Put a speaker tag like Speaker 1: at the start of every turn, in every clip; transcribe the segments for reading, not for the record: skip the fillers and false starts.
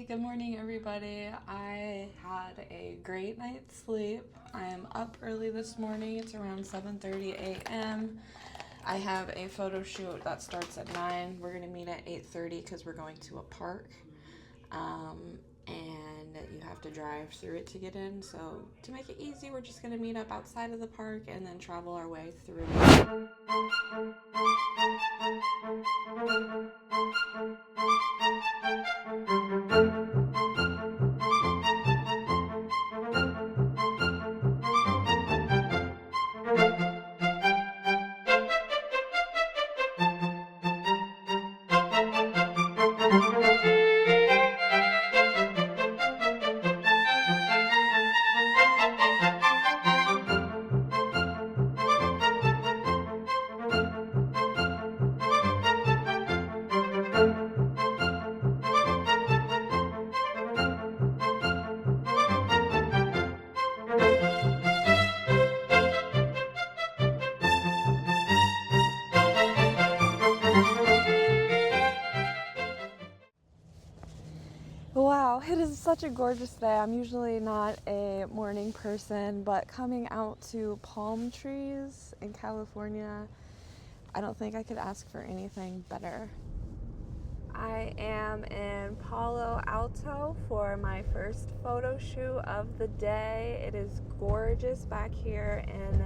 Speaker 1: good morning everybody. I had a great night's sleep. I am up early this morning. It's around 7:30 a.m. I have a photo shoot that starts at 9. We're going to meet at 8:30 because we're going to a park. And you have to drive through it to get in. So to make it easy, we're just going to meet up outside of the park and then travel our way through. Wow, it is such a gorgeous day. I'm usually not a morning person, but coming out to palm trees in California, I don't think I could ask for anything better. I am in Palo Alto for my first photo shoot of the day. It is gorgeous back here in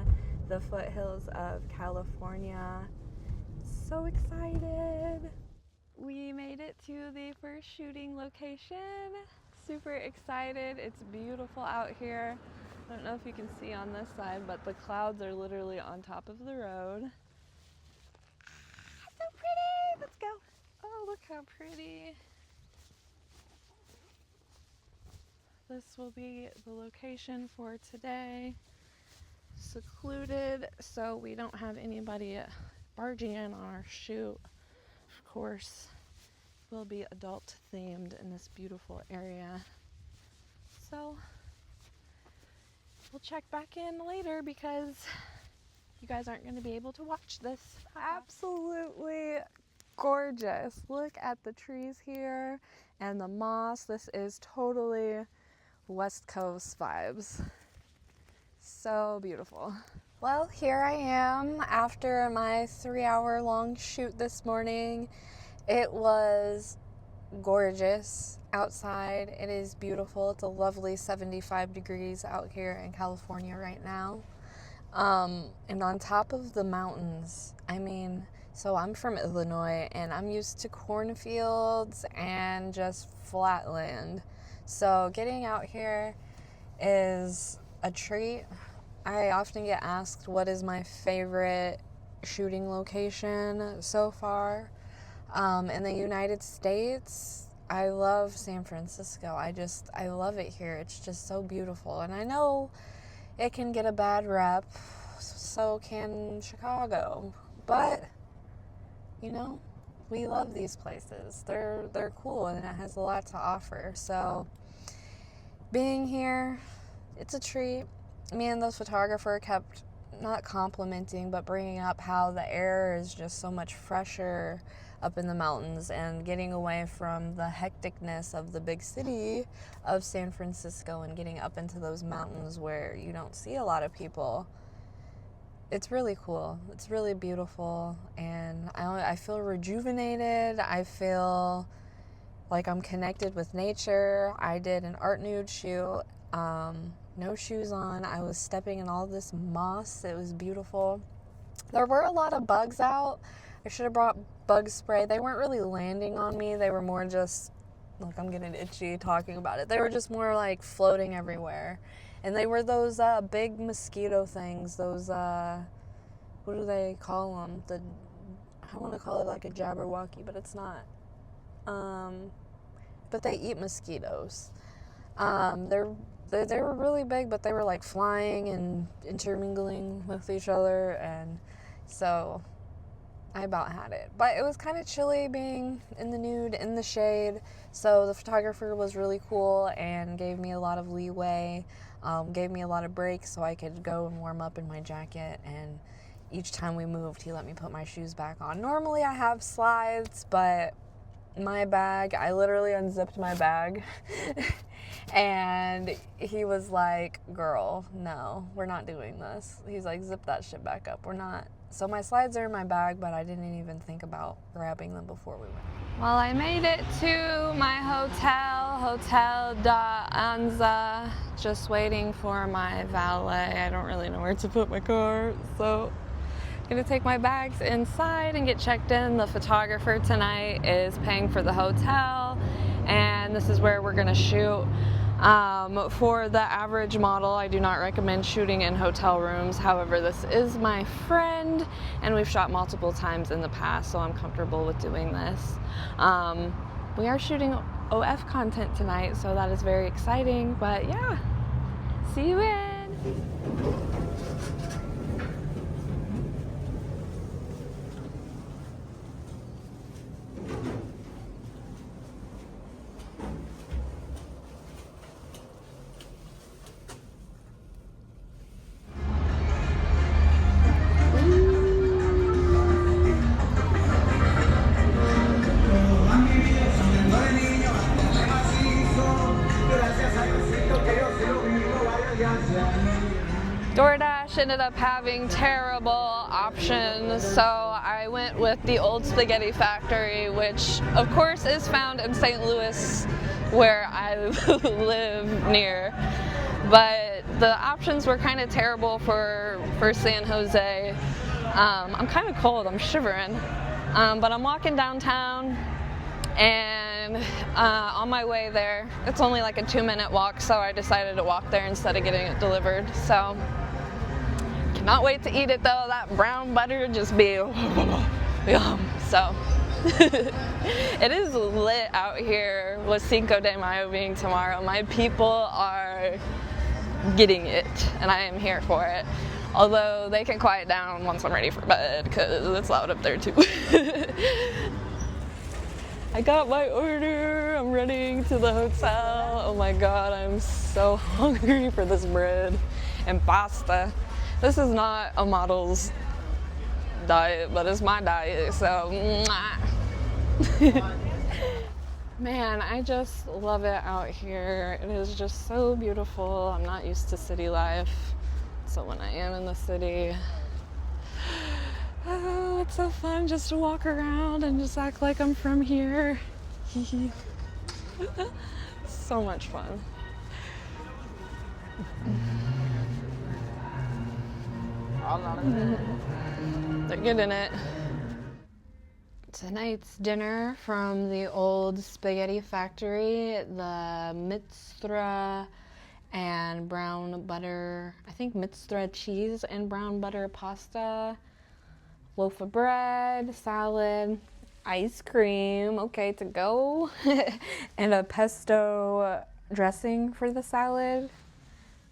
Speaker 1: the foothills of California. So excited. We made it to the first shooting location. Super excited. It's beautiful out here. I don't know if you can see on this side, but the clouds are literally on top of the road. So pretty. Let's go. Oh, look how pretty. This will be the location for today. Secluded, so we don't have anybody barging in on our shoot. Of course, will be adult themed in this beautiful area. So we'll check back in later because you guys aren't going to be able to watch this. Absolutely gorgeous. Look at the trees here and the moss. This is totally West Coast vibes. So beautiful. Well, here I am after my 3-hour long shoot this morning. It was gorgeous outside. It is beautiful. It's a lovely 75 degrees out here in California right now. And on top of the mountains, so I'm from Illinois and I'm used to cornfields and just flat land. So getting out here is a treat. I often get asked what is my favorite shooting location so far. In the United States, I love San Francisco. I love it here. It's just so beautiful. And I know it can get a bad rep, so can Chicago. But, we love these places. They're cool and it has a lot to offer. So, being here, it's a treat. Me and the photographer kept not complimenting, but bringing up how the air is just so much fresher up in the mountains and getting away from the hecticness of the big city of San Francisco and getting up into those mountains where you don't see a lot of people. It's really cool. It's really beautiful, and I feel rejuvenated. I feel like I'm connected with nature. I did an art nude shoot, no shoes on. I was stepping in all this moss. It was beautiful. There were a lot of bugs out. I should have brought bug spray. They weren't really landing on me. They were more just, look, I'm getting itchy talking about it. They were just more like floating everywhere. And they were those big mosquito things. Those, what do they call them? I want to call it like a Jabberwocky, but it's not. But they eat mosquitoes. They were really big, but they were like flying and intermingling with each other, and so I about had it. But it was kind of chilly being in the nude, in the shade, so the photographer was really cool and gave me a lot of leeway, gave me a lot of breaks so I could go and warm up in my jacket, and each time we moved, he let me put my shoes back on. Normally I have slides, but my bag. I literally unzipped my bag. And he was like, girl, no, we're not doing this. He's like, zip that shit back up. We're not. So my slides are in my bag, but I didn't even think about grabbing them before we went. Well, I made it to my hotel, Hotel da Anza, just waiting for my valet. I don't really know where to put my car, so I'm gonna take my bags inside and get checked in. The photographer tonight is paying for the hotel, and this is where we're gonna shoot. For the average model, I do not recommend shooting in hotel rooms. However, this is my friend, and we've shot multiple times in the past, so I'm comfortable with doing this. We are shooting OF content tonight, so that is very exciting, but yeah, see you in. DoorDash ended up having terrible options, so I went with the Old Spaghetti Factory, which of course is found in St. Louis, where I live near. But the options were kind of terrible for San Jose. I'm kind of cold, I'm shivering, but I'm walking downtown, and on my way there, it's only like a 2-minute walk, so I decided to walk there instead of getting it delivered. So cannot wait to eat it though. That brown butter just be yum. So it is lit out here with Cinco de Mayo being tomorrow. My people are getting it, and I am here for it. Although they can quiet down once I'm ready for bed, because it's loud up there too. I got my order. I'm running to the hotel. Oh my god, I'm so hungry for this bread and pasta. This is not a model's diet, but it's my diet, so man, I just love it out here. It is just so beautiful. I'm not used to city life, so when I am in the city, oh, it's so fun just to walk around and just act like I'm from here. So much fun. They're getting it. Tonight's dinner from the Old Spaghetti Factory, the mitstra and brown butter, I think mitstra cheese and brown butter pasta, loaf of bread, salad, ice cream, okay to go, and a pesto dressing for the salad.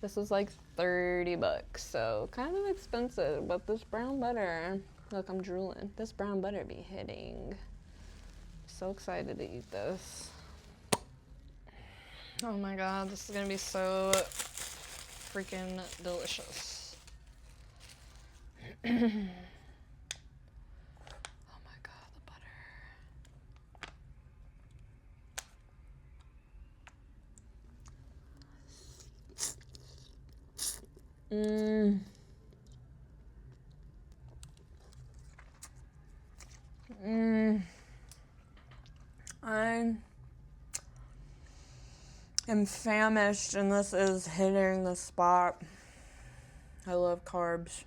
Speaker 1: This was like $30, so kind of expensive, but this brown butter, look, I'm drooling. This brown butter be hitting. So excited to eat this. Oh my god, this is gonna be so freaking delicious. Oh my god, the butter. I am famished, and this is hitting the spot. I love carbs.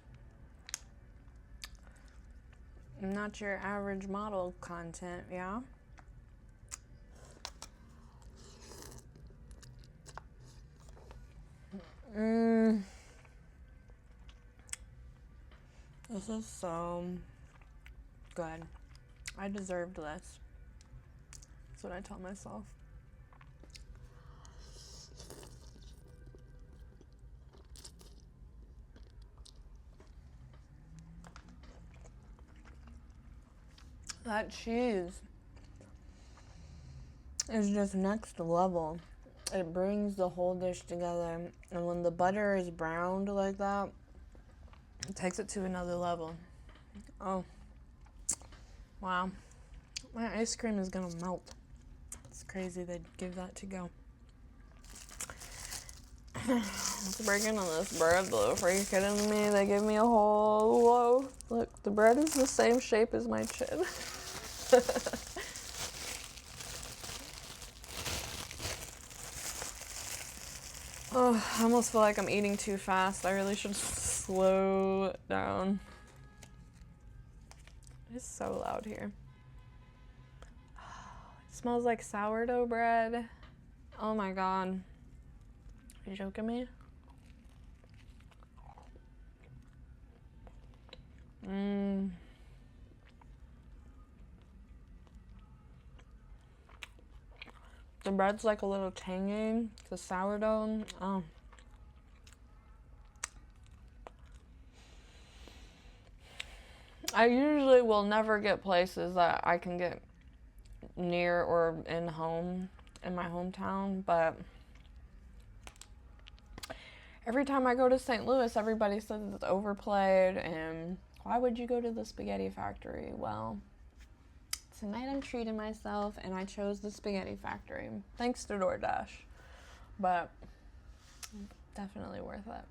Speaker 1: Not your average model content, yeah? This is so good. I deserved this. That's what I tell myself. That cheese is just next level. It brings the whole dish together, and when the butter is browned like that, it takes it to another level. Oh, wow. My ice cream is gonna melt. It's crazy they'd give that to go. Let's break into this bread loaf. Are you kidding me? They gave me a whole loaf. Look, the bread is the same shape as my chin. Oh, I almost feel like I'm eating too fast. I really should slow down. It's so loud here. It smells like sourdough bread. Oh my god. Are you joking me? The bread's like a little tangy. The sourdough. Oh. I usually will never get places that I can get near or in my hometown, but every time I go to St. Louis, everybody says it's overplayed, and why would you go to the spaghetti factory? Well, tonight I'm treating myself, and I chose the spaghetti factory, thanks to DoorDash, but definitely worth it.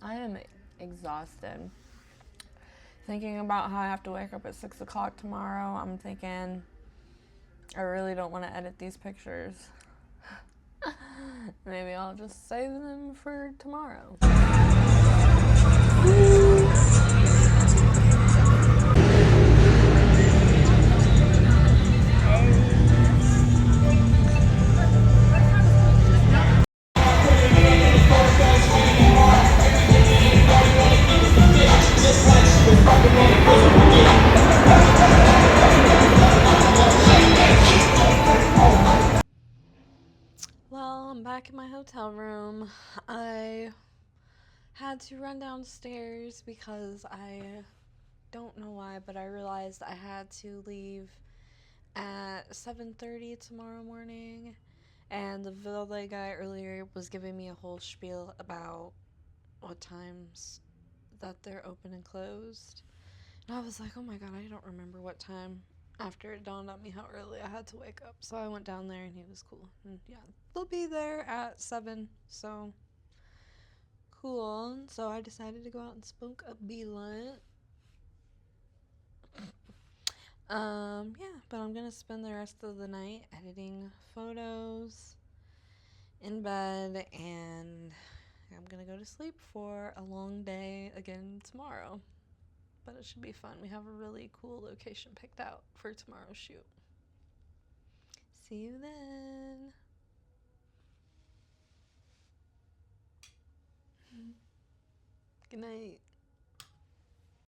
Speaker 1: I am exhausted. Thinking about how I have to wake up at 6 o'clock tomorrow, I'm thinking I really don't want to edit these pictures. Maybe I'll just save them for tomorrow. Well, I'm back in my hotel room. I had to run downstairs because I don't know why, but I realized I had to leave at 7:30 tomorrow morning, and the valet guy earlier was giving me a whole spiel about what times that they're open and closed. And I was like, oh my god, I don't remember what time. After it dawned on me how early I had to wake up. So I went down there and he was cool. And yeah, they'll be there at 7. So cool. So I decided to go out and smoke a blunt. Yeah, but I'm gonna spend the rest of the night editing photos in bed, and I'm gonna go to sleep for a long day again tomorrow. But it should be fun. We have a really cool location picked out for tomorrow's shoot. See you then. Good night.